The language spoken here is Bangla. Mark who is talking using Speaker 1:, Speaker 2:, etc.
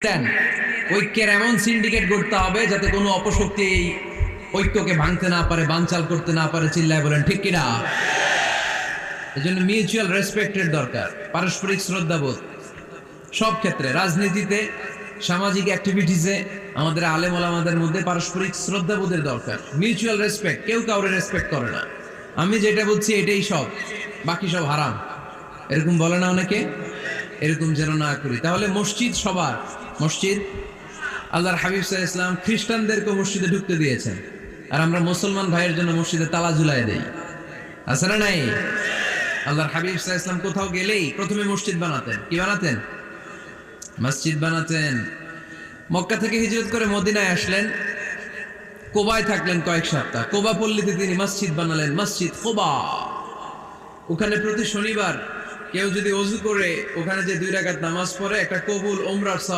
Speaker 1: দেন, ঐক্যের এমন সিন্ডিকেট করতে হবে যাতে কোনো অপশক্তি এই ঐক্যকে ভাঙতে না পারে, বানচাল করতে না পারে। চিল্লায় বলেন ঠিক কিনা? এজন্য মিউচুয়াল রেসপেক্টের দরকার, পারস্পরিক শ্রদ্ধাবোধ সব ক্ষেত্রে, রাজনীতিতে, সামাজিক অ্যাক্টিভিটিসে আমাদের আলেম ওলামাদের মধ্যে পারস্পরিক শ্রদ্ধাবোধের দরকার, মিউচুয়াল রেসপেক্ট। কেউ কাউরে রেসপেক্ট করে না, আমি যেটা বলছি এটাই সব, বাকি সব হারাম, এরকম বলে না অনেকে? এরকম যেন না করি। তাহলে মসজিদ সবার, মসজিদ আল্লাহর হাবিব সাল্লাল্লাহু আলাইহি ওয়াসাল্লাম খ্রিস্টানদেরকে মসজিদে ঢুকতে দিয়েছেন, আর আমরা মুসলমান ভাইয়ের জন্য মসজিদে তালা ঝুলাই দেই, আছে না নাই? আল্লাহর হাবিব সাল্লাল্লাহু আলাইহি ওয়াসাল্লাম কোথাও গেলেই প্রথমে মসজিদ বানাতেন। কি বানাতেন? মসজিদ বানাতেন। মক্কা থেকে হিজরত করে মদিনায় আসলেন, কোবায় থাকলেন কয়েক সপ্তাহ। কোবা পল্লীতে তিনি মসজিদ বানালেন, মসজিদ কোবা। ওখানে প্রতি শনিবার কেউ যদি ওযু করে ওখানে যে 2 রাকাত নামাজ পড়ে, একটা কবুল ওমরার সওয়াব